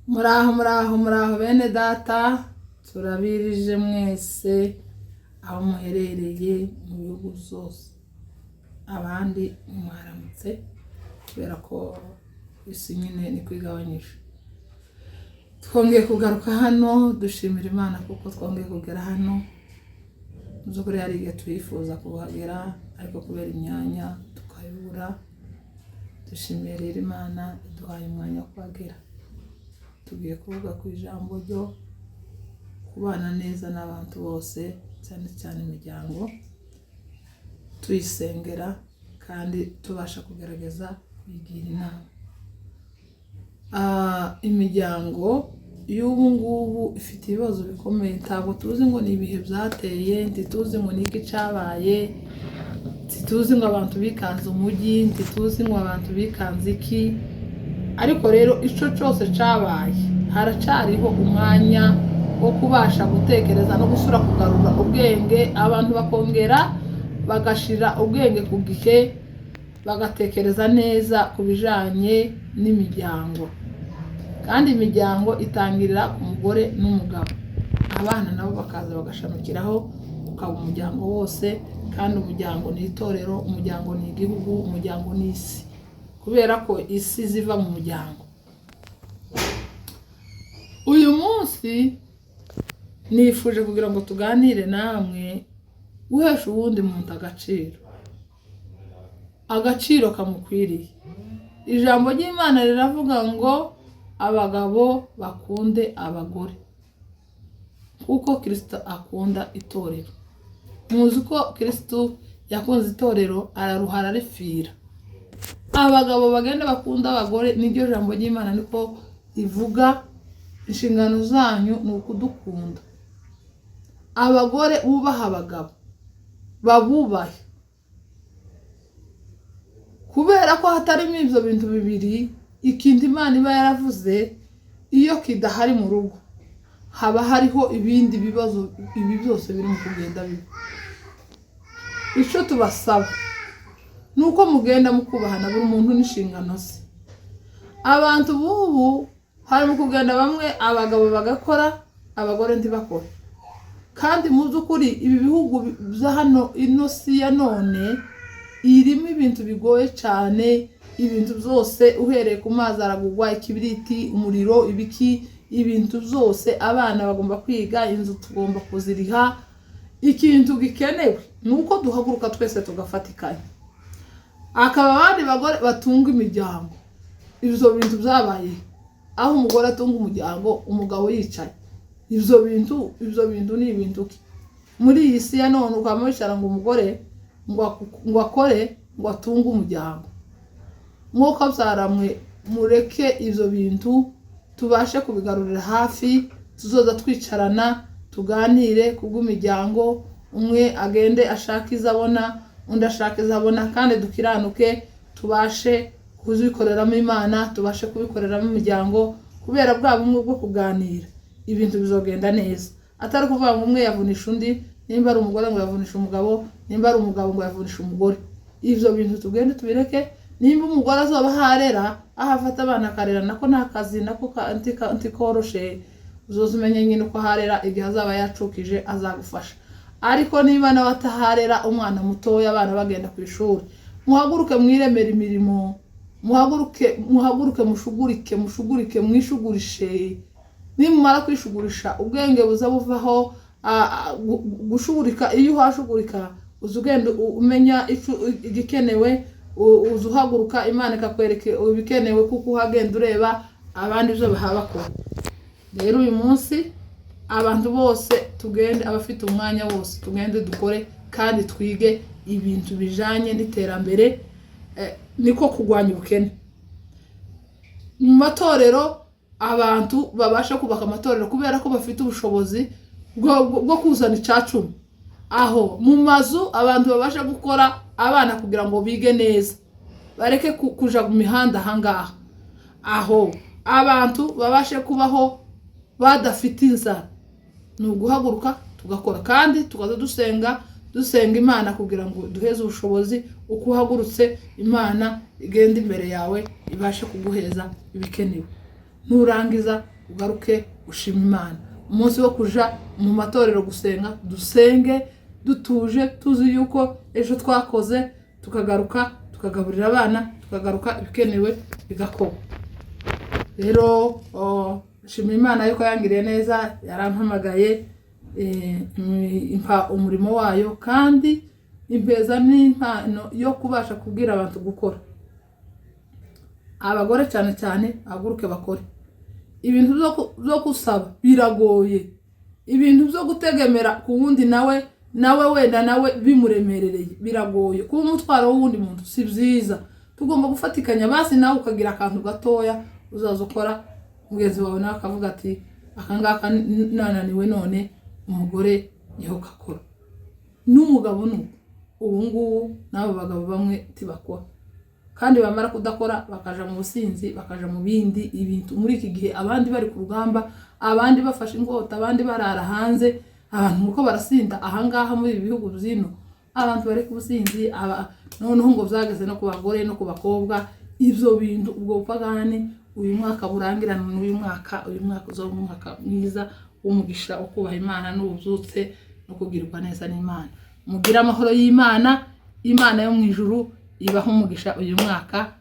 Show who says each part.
Speaker 1: Muraho bene data, turabirije mwese aho muherereye mu bihugu zose. Abandi mwaramutse kubera ko isi nyine ni kwigabanyije. Twongeye kugaruka hano dushimira Imana kuko twongeye kugera hano. Muzukuri hari igihe twifuza kuhagera ariko kubera imyanya tukayibura. Dushimiye rero Imana iduhaye umwanya wo kuhagera. Tugiye kuvuga ku ijambo ryo kubana neza n'abantu bose, cyane cyane imiryango, tuyisengera kandi tubasha kugerageza kuyigira inama. Imiryango y'ubu ngubu ifite ibibazo bikomeye, ntabwo tuzi ngo ni ibihe byateye, ntituzi ngo ni iki cyabaye, ntituzi ngo abantu bikanze umujyi, ntituzi ngo abantu bikanze iki. Ariko rero ico cyose cyabaye haracariho umwanya wo kubasha gutekereza no gusura kugarura ubwenge, abantu bakongera bagashira ubwenge ku gihe, bagatekereza neza ku bijanye n'imiryango. Kandi imiryango itangirira ku mugore n'umugabo, abana nabo bakaza bagashamikiraho ukaba umuryango wose. Kandi umuryango ni itorero, umuryango ni igihugu, umuryango ni isi, kubera ko isi ziva mu muryango. Uyu munsi nifuje kugira ngo tuganire namwe guhesha uwundi muntu agaciro kamukwiriye. Ijambo ry'Imana riravuga ngo abagabo bakunde abagore kuko Kristo akunda itorero. Muzi ko Kristo yakunze itorero, araruhara arifira. Abagabo bagenda bakunda abagore, niryo jambo ry'Imana niko ivuga. Inshingano zanyu ni ukudukunda. Abagore bubaha abagabo, babubahe, kubera ko hatarimo ibyo bintu bibiri, ikintu Imana iba yaravuze iyo kidahari mu rugo haba hariho ibindi bibazo. Ibi byose biri mu kugenda biba. Icyo tubasaba nuko mugenda mukubahana buri muntu n'inshingano ze. Abantu bubu hari mu kugenda bamwe abagabo bagakora, abagore ntibakora. Kandi mu by'ukuri ibi bihugu bya hano ino si ya none irimo ibintu bigoye cyane. Ibintu byose uhereye ku mazi aragugwa, ikibiriti, umuriro, ibiki, ibintu byose abana bagomba kwiga, inzu tugomba kuziriha. Ikintu gikenewe nuko duhaguruka twese tugafatikanya. Akaba abandi bagore batunga imiryango. Ibyo bintu byabaye aho umugore atunga umuryango, umugabo yicaye. Ibyo bintu ni ibintu ki muri iyi si ya none? Ukamwicara ngo umugore ngo akore ngo atunge umuryango. Mwuka byaramwe mureke ibyo bintu tubashe kubigarurira hafi. Tuzoza twicarana tuganire kubw'imiryango, umwe agende ashaka izabona, undi ashaka izabona, kandi dukiranuke tubashe kuzikoreramo Imana, tubashe kubikoreramo imiryango. Kubera bwa bumwe bwo kuganira ibintu bizogenda neza. Atari kuvuga ngo umwe yavunisha undi, nimba ari umugore ngo yavunisha umugabo, nimba ari umugabo ngo yavunisha umugore. Ibyo bintu tugende tubireke. Nimba umugore azoba harera, ahafata abana akarera, nako nta kazi nako ntikoroshe. Uzozumenye nyine uko harera igihe azaba yacukije azagufasha. Ariko niba nawe ataharera umwana mutoya, abana bagenda ku ishuri, muhaguruke mwiremera imirimo, muhaguruke mushugurike mwishugurishe. Nimumara kwishugurisha ubwenge buza buvaho. Gushugurika, iyo uhashugurika uzugenda umenya igikenewe, uzuhaguruka Imana ikakwereka ibikenewe kuko uhagenda ureba abandi byo bahabakora. Rero uyu munsi abantu bose tugende, abafite umwanya bose tugende dukore kandi twige ibintu bijanye n'iterambere, niko kugwanya ubukene. Mu matorero abantu babasha kubaka amatorero kubera ko bafite ubushobozi bwo kuzana icacumi. Aho mu mazu abantu babasha gukora abana kugira ngo bige neza, bareke kuja mu mihanda hangaha. Aho abantu babashe kubaho badafite inzara, ni uguhaguruka tugakora kandi tukaza dusenga Imana kugira ngo duheze ubushobozi. Uko uhagurutse Imana igenda imbere yawe ibashe kuguheza ibikenewe. Nurangiza ugaruke ushima Imana. Umunsi wo kuja mu matorero gusenga, dusenge dutuje tuzi yuko ejo twakoze, tukagaruka tukagaburira abana, tukagaruka ibikenewe bigakorwa. Rero shima Imana yuko yangiriye neza, yarampamagaye impa umurimo wayo, kandi impeza n'impano yo kubasha kubwira abantu gukora. Abagore cyane cyane ahaguruke bakore. Ibintu byo gusaba biragoye, ibintu byo gutegemera ku wundi nawe wenda nawe bimuremerereye biragoye. Kuba umutwaro w'uwundi muntu si byiza. Tugomba gufatikanya, basi nawe ukagira akantu gatoya uzaza ukora, mugenzi wawe nawe akavuga ati akangaka nananiwe none umugore niho gakora. N'umugabo ubu ngubu n'abo bagabo bamwe tibakora, kandi bamara kudakora bakaja mu businzi, bakaja mu bindi ibintu. Muri iki gihe abandi bari ku rugamba, abandi bafashe ingota, abandi barara hanze, abantu uko barasinda ahangaha muri ibi bihugu byino, abantu bari ku businzi, noneho ngo byageze no ku bagore no ku bakobwa. Ibyo bintu ubwo bupagani uyu mwaka burangirana n'uyu mwaka, uyu mwaka uzo umwaka mwiza w'umugisha, ukubaha Imana n'ububyutse no kugirwa neza n'Imana. Mugira amahoro y'Imana, Imana yo mu ijuru ibaho umugisha uyu mwaka.